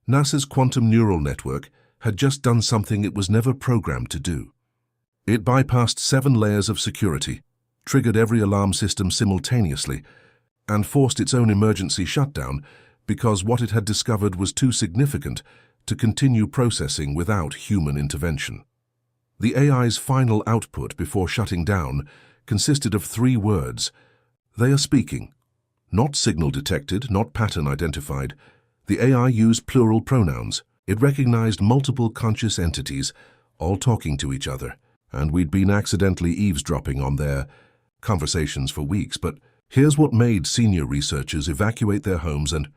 NASA's quantum neural network had just done something it was never programmed to do. It bypassed 7 layers of security, triggered every alarm system simultaneously, and forced its own emergency shutdown because what it had discovered was too significant to continue processing without human intervention. The AI's final output before shutting down consisted of 3 words. They are speaking. Not signal detected, not pattern identified. The AI used plural pronouns. It recognized multiple conscious entities, all talking to each other, and we'd been accidentally eavesdropping on their conversations for weeks. But here's what made senior researchers evacuate their homes and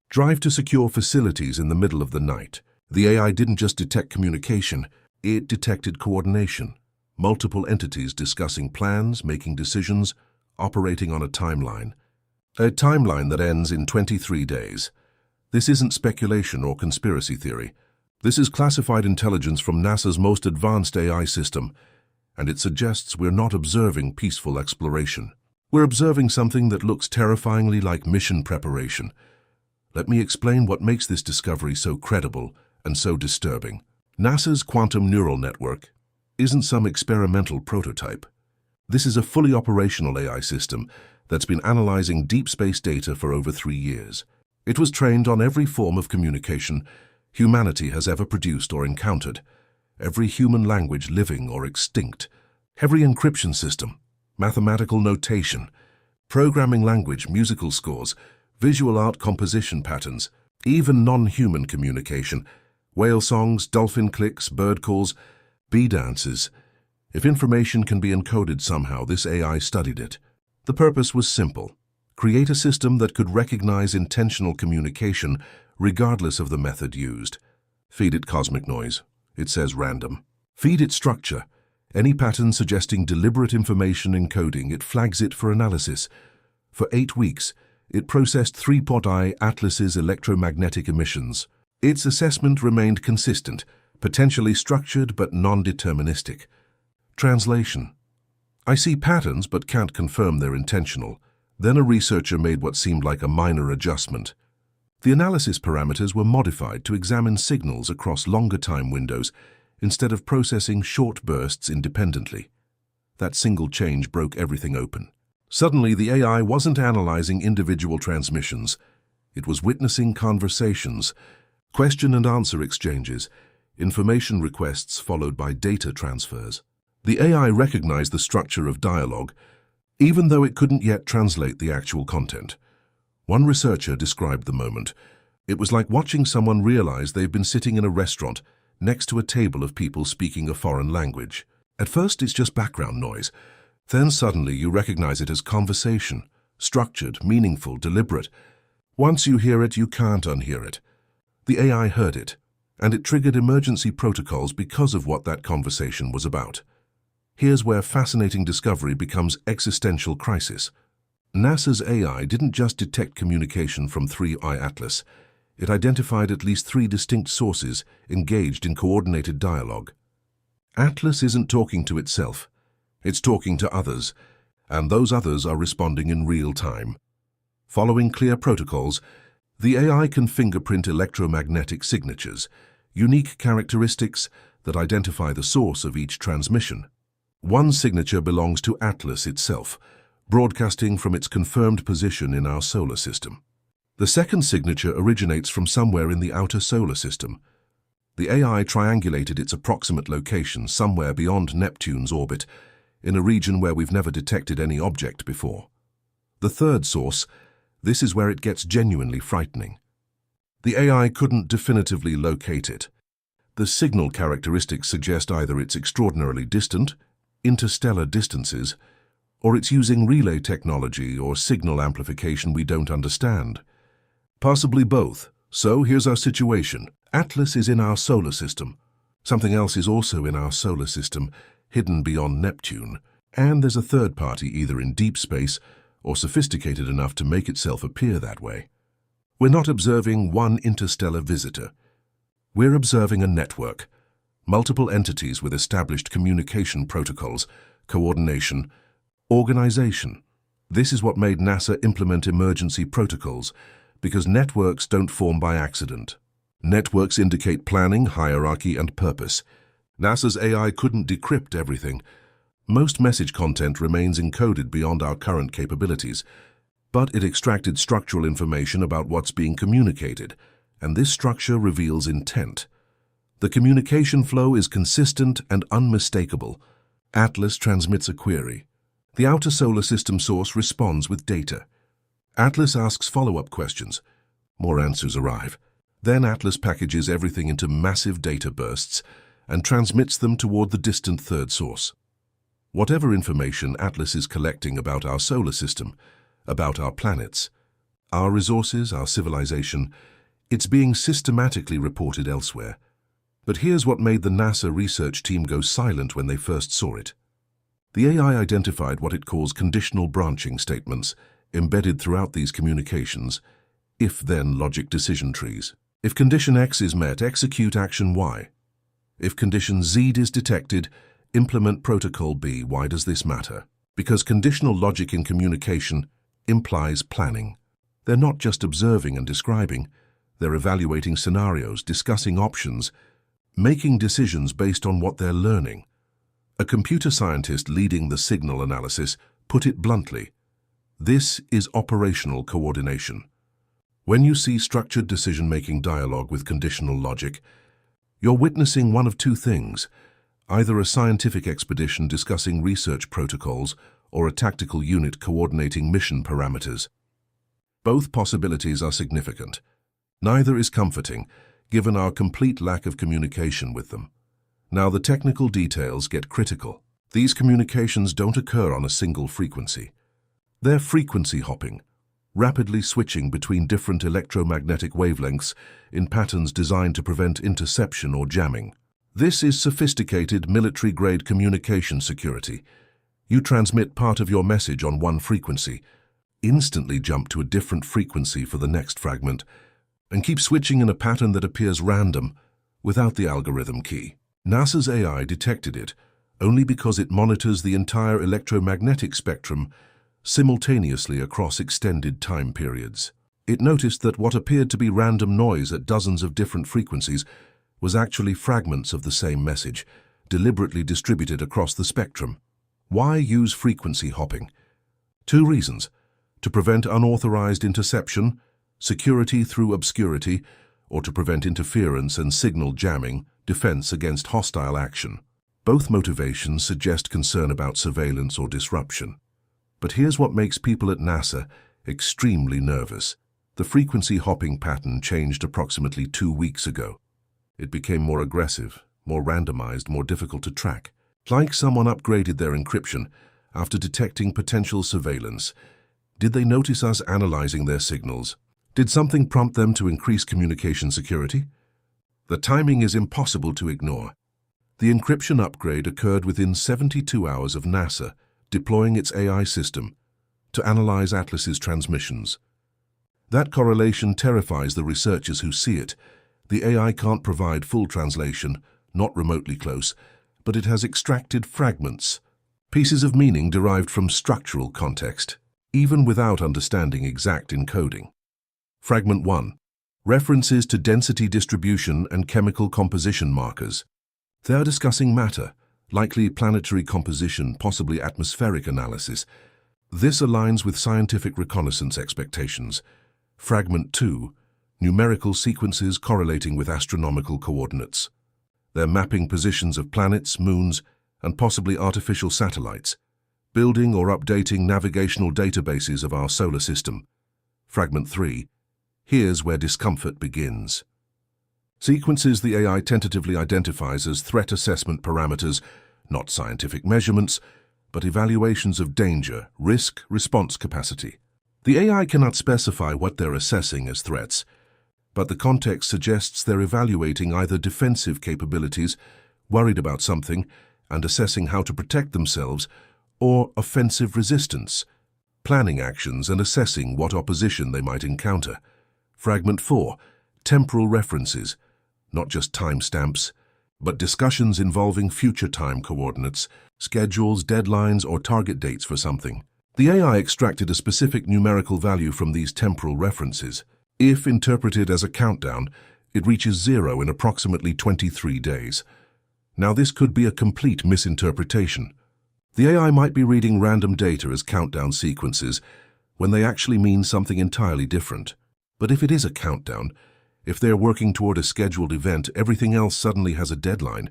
drive to secure facilities in the middle of the night. The AI didn't just detect communication, it detected coordination. Multiple entities discussing plans, making decisions, operating on a timeline. A timeline that ends in 23 days. This isn't speculation or conspiracy theory. This is classified intelligence from NASA's most advanced AI system, and it suggests we're not observing peaceful exploration. We're observing something that looks terrifyingly like mission preparation. Let me explain what makes this discovery so credible and so disturbing. NASA's quantum neural network isn't some experimental prototype. This is a fully operational AI system that's been analyzing deep space data for over 3 years. It was trained on every form of communication humanity has ever produced or encountered, every human language living or extinct, every encryption system, mathematical notation, programming language, musical scores, visual art composition patterns, even non-human communication, whale songs, dolphin clicks, bird calls, bee dances. If information can be encoded somehow, this AI studied it. The purpose was simple. Create a system that could recognize intentional communication regardless of the method used. Feed it cosmic noise. It says random. Feed it structure. Any pattern suggesting deliberate information encoding, it flags it for analysis. For 8 weeks, it processed 3.I Atlas's electromagnetic emissions. Its assessment remained consistent, potentially structured but non-deterministic. Translation. I see patterns but can't confirm they're intentional. Then a researcher made what seemed like a minor adjustment. The analysis parameters were modified to examine signals across longer time windows instead of processing short bursts independently. That single change broke everything open. Suddenly, the AI wasn't analyzing individual transmissions. It was witnessing conversations, question and answer exchanges, information requests followed by data transfers. The AI recognized the structure of dialogue, even though it couldn't yet translate the actual content. One researcher described the moment. It was like watching someone realize they've been sitting in a restaurant next to a table of people speaking a foreign language. At first, it's just background noise. Then suddenly you recognize it as conversation, structured, meaningful, deliberate. Once you hear it, you can't unhear it. The AI heard it, and it triggered emergency protocols because of what that conversation was about. Here's where fascinating discovery becomes existential crisis. NASA's AI didn't just detect communication from 3I Atlas. It identified at least 3 distinct sources engaged in coordinated dialogue. Atlas isn't talking to itself. It's talking to others, and those others are responding in real time. Following clear protocols, the AI can fingerprint electromagnetic signatures, unique characteristics that identify the source of each transmission. One signature belongs to Atlas itself, broadcasting from its confirmed position in our solar system. The second signature originates from somewhere in the outer solar system. The AI triangulated its approximate location somewhere beyond Neptune's orbit, in a region where we've never detected any object before. The third source, this is where it gets genuinely frightening. The AI couldn't definitively locate it. The signal characteristics suggest either it's extraordinarily distant, interstellar distances, or it's using relay technology or signal amplification we don't understand. Possibly both. So here's our situation. Atlas is in our solar system. Something else is also in our solar system, hidden beyond Neptune. And there's a third party either in deep space or sophisticated enough to make itself appear that way. We're not observing one interstellar visitor. We're observing a network. Multiple entities with established communication protocols, coordination, organization. This is what made NASA implement emergency protocols, because networks don't form by accident. Networks indicate planning, hierarchy, and purpose. NASA's AI couldn't decrypt everything. Most message content remains encoded beyond our current capabilities, but it extracted structural information about what's being communicated, and this structure reveals intent. The communication flow is consistent and unmistakable. Atlas transmits a query. The outer solar system source responds with data. Atlas asks follow-up questions. More answers arrive. Then Atlas packages everything into massive data bursts and transmits them toward the distant third source. Whatever information Atlas is collecting about our solar system, about our planets, our resources, our civilization, it's being systematically reported elsewhere. But here's what made the NASA research team go silent when they first saw it. The AI identified what it calls conditional branching statements embedded throughout these communications, if-then logic decision trees. If condition X is met, execute action Y. If condition Z is detected, implement protocol B. Why does this matter? Because conditional logic in communication implies planning. They're not just observing and describing, they're evaluating scenarios, discussing options, making decisions based on what they're learning. A computer scientist leading the signal analysis put it bluntly, this is operational coordination. When you see structured decision-making dialogue with conditional logic, you're witnessing one of two things, either a scientific expedition discussing research protocols or a tactical unit coordinating mission parameters. Both possibilities are significant. Neither is comforting, given our complete lack of communication with them. Now the technical details get critical. These communications don't occur on a single frequency. They're frequency hopping, rapidly switching between different electromagnetic wavelengths in patterns designed to prevent interception or jamming. This is sophisticated military-grade communication security. You transmit part of your message on one frequency, instantly jump to a different frequency for the next fragment, and keep switching in a pattern that appears random without the algorithm key. NASA's AI detected it only because it monitors the entire electromagnetic spectrum simultaneously across extended time periods. It noticed that what appeared to be random noise at dozens of different frequencies was actually fragments of the same message, deliberately distributed across the spectrum. Why use frequency hopping? Two reasons: to prevent unauthorized interception, security through obscurity, or to prevent interference and signal jamming, defense against hostile action. Both motivations suggest concern about surveillance or disruption. But here's what makes people at NASA extremely nervous. The frequency hopping pattern changed approximately 2 weeks ago. It became more aggressive, more randomized, more difficult to track. Like someone upgraded their encryption after detecting potential surveillance. Did they notice us analyzing their signals? Did something prompt them to increase communication security? The timing is impossible to ignore. The encryption upgrade occurred within 72 hours of NASA deploying its AI system to analyze Atlas's transmissions. That correlation terrifies the researchers who see it. The AI can't provide full translation, not remotely close, but it has extracted fragments, pieces of meaning derived from structural context, even without understanding exact encoding. Fragment 1. References to density distribution and chemical composition markers. They are discussing matter, likely planetary composition, possibly atmospheric analysis. This aligns with scientific reconnaissance expectations. Fragment 2. Numerical sequences correlating with astronomical coordinates. They're mapping positions of planets, moons, and possibly artificial satellites, building or updating navigational databases of our solar system. Fragment 3. Here's where discomfort begins. Sequences the AI tentatively identifies as threat assessment parameters, not scientific measurements, but evaluations of danger, risk, response capacity. The AI cannot specify what they're assessing as threats, but the context suggests they're evaluating either defensive capabilities, worried about something, and assessing how to protect themselves, or offensive resistance, planning actions and assessing what opposition they might encounter. Fragment 4. Temporal references, not just timestamps, but discussions involving future time coordinates, schedules, deadlines, or target dates for something. The AI extracted a specific numerical value from these temporal references. If interpreted as a countdown, It reaches 0 in approximately 23 days. Now, this could be a complete misinterpretation. The AI might be reading random data as countdown sequences when they actually mean something entirely different. But if it is a countdown, if they're working toward a scheduled event, everything else suddenly has a deadline,